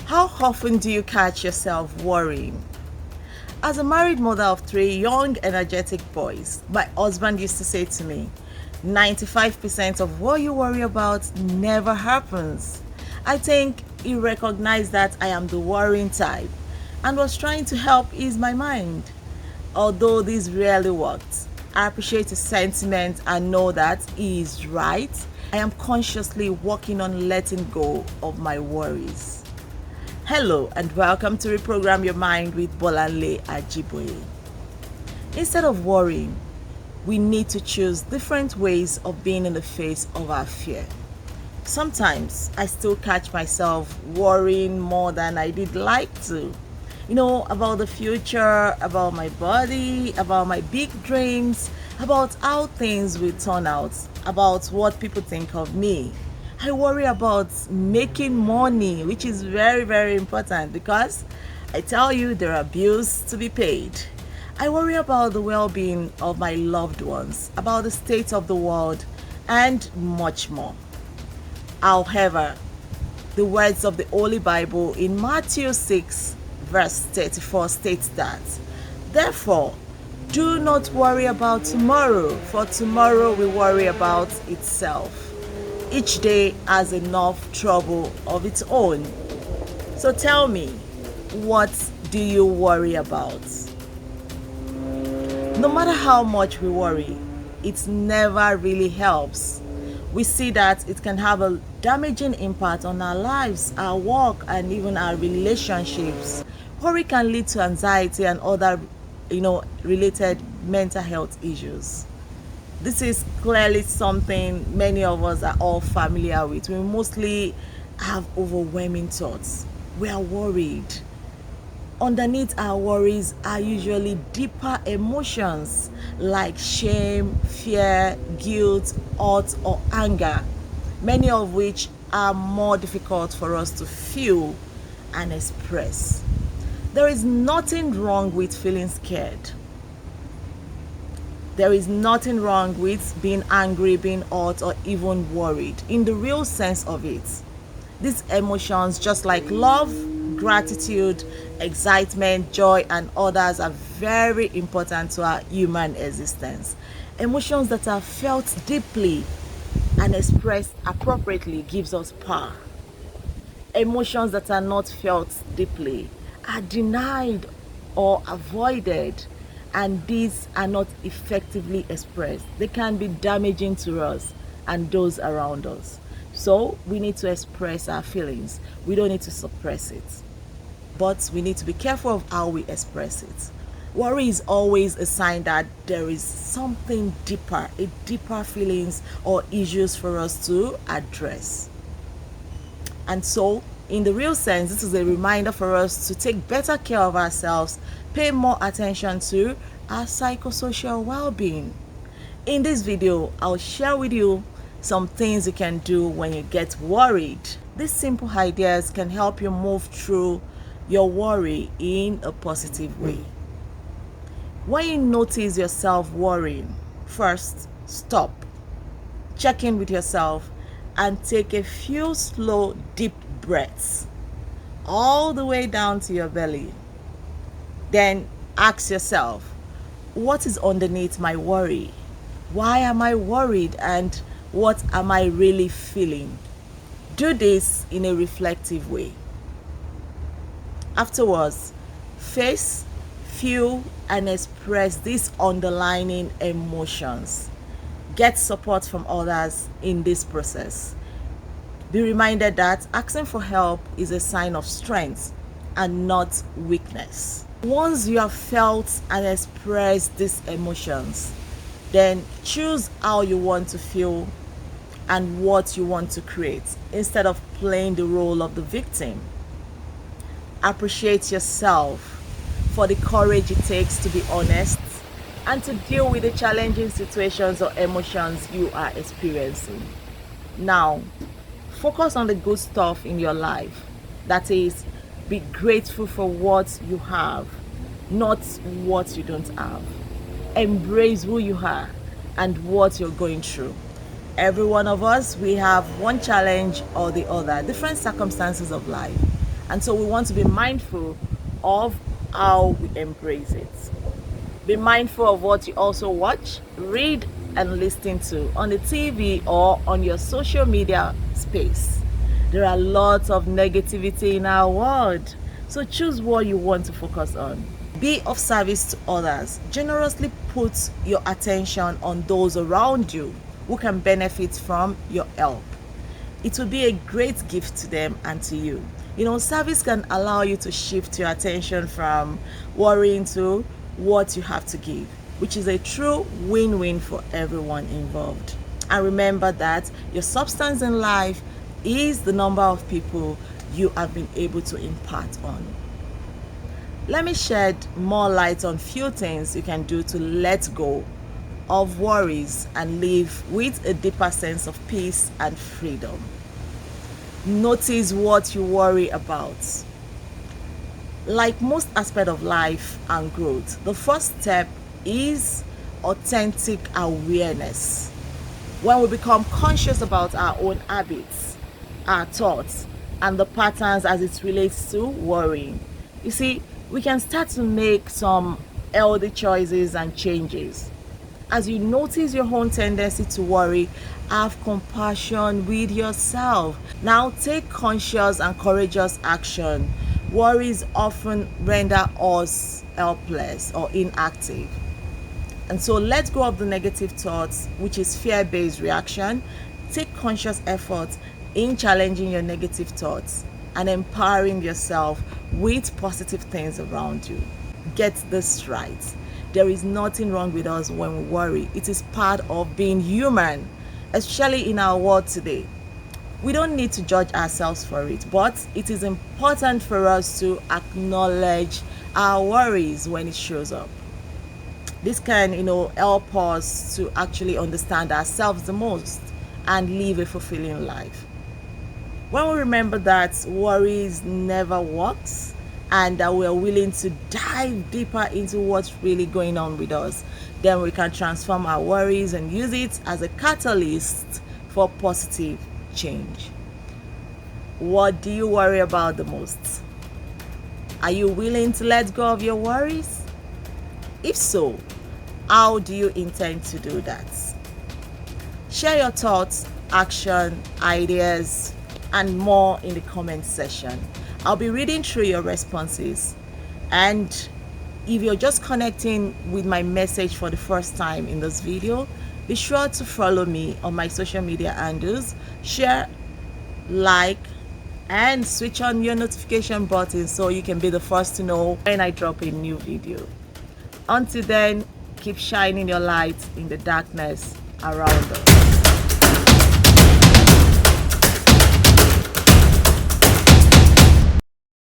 How often do you catch yourself worrying? As a married mother of three young, energetic boys, my husband used to say to me, 95% of what you worry about never happens. I think he recognized that I am the worrying type and was trying to help ease my mind. Although this rarely worked, I appreciate his sentiment and know that he is right. I am consciously working on letting go of my worries. Hello and welcome to Reprogram Your Mind with Bolanle Ajiboye. Instead of worrying, we need to choose different ways of being in the face of our fear. Sometimes I still catch myself worrying more than I did like to. About the future, about my body, about my big dreams, about how things will turn out, about what people think of me. I worry about making money, which is very, very important because I tell you there are bills to be paid. I worry about the well-being of my loved ones, about the state of the world, and much more. However, the words of the Holy Bible in Matthew 6 verse 34 states that, therefore, do not worry about tomorrow, for tomorrow will worry about itself. Each day has enough trouble of its own. So tell me, what do you worry about? No matter how much we worry, it never really helps. We see that it can have a damaging impact on our lives, our work, and even our relationships. Worry can lead to anxiety and other, related mental health issues. This is clearly something many of us are all familiar with. We mostly have overwhelming thoughts. We are worried. Underneath our worries are usually deeper emotions like shame, fear, guilt, hurt, or anger, many of which are more difficult for us to feel and express. There is nothing wrong with feeling scared. There is nothing wrong with being angry, being hurt, or even worried in the real sense of it. These emotions, just like love, gratitude, excitement, joy, and others, are very important to our human existence. Emotions that are felt deeply and expressed appropriately gives us power. Emotions that are not felt deeply are denied or avoided, and these are not effectively expressed. They can be damaging to us and those around us. So we need to express our feelings. We don't need to suppress it, but we need to be careful of how we express it. Worry is always a sign that there is something deeper, a deeper feelings or issues for us to address. And so, in the real sense, this is a reminder for us to take better care of ourselves, pay more attention to our psychosocial well-being. In this video, I'll share with you some things you can do when you get worried. These simple ideas can help you move through your worry in a positive way. When you notice yourself worrying, first stop, check in with yourself, and take a few slow, deep breaths all the way down to your belly. Then ask yourself, what is underneath my worry? Why am I worried, and what am I really feeling? Do this in a reflective way. Afterwards, face, feel, and express these underlying emotions. Get support from others in this process. Be reminded that asking for help is a sign of strength and not weakness. Once you have felt and expressed these emotions, then choose how you want to feel and what you want to create instead of playing the role of the victim. Appreciate yourself for the courage it takes to be honest and to deal with the challenging situations or emotions you are experiencing. Now, focus on the good stuff in your life. That is, be grateful for what you have, not what you don't have. Embrace who you are and what you're going through. Every one of us, we have one challenge or the other, different circumstances of life. And so we want to be mindful of how we embrace it. Be mindful of what you also watch, read, and listen to on the TV or on your social media space. There are lots of negativity in our world, so choose what you want to focus on. Be of service to others. Generously put your attention on those around you who can benefit from your help. It will be a great gift to them and to you. Service can allow you to shift your attention from worrying to what you have to give, which is a true win-win for everyone involved. And remember that your substance in life is the number of people you have been able to impart on. Let me shed more light on few things you can do to let go of worries and live with a deeper sense of peace and freedom. Notice what you worry about. Like most aspects of life and growth, the first step is authentic awareness. When we become conscious about our own habits, our thoughts, and the patterns as it relates to worrying, you see, we can start to make some healthy choices and changes. As you notice your own tendency to worry, have compassion with yourself. Now take conscious and courageous action. Worries often render us helpless or inactive. And so let go of the negative thoughts, which is fear-based reaction. Take conscious effort in challenging your negative thoughts and empowering yourself with positive things around you. Get this right. There is nothing wrong with us when we worry. It is part of being human, especially in our world today. We don't need to judge ourselves for it, but it is important for us to acknowledge our worries when it shows up. This can, help us to actually understand ourselves the most and live a fulfilling life. When we remember that worries never works and that we are willing to dive deeper into what's really going on with us, then we can transform our worries and use it as a catalyst for positive change. What do you worry about the most? Are you willing to let go of your worries? If so, how do you intend to do that? Share your thoughts, action, ideas, and more in the comment section. I'll be reading through your responses. And if you're just connecting with my message for the first time in this video, be sure to follow me on my social media handles, share, like, and switch on your notification button so you can be the first to know when I drop a new video. Until then, keep shining your light in the darkness around us.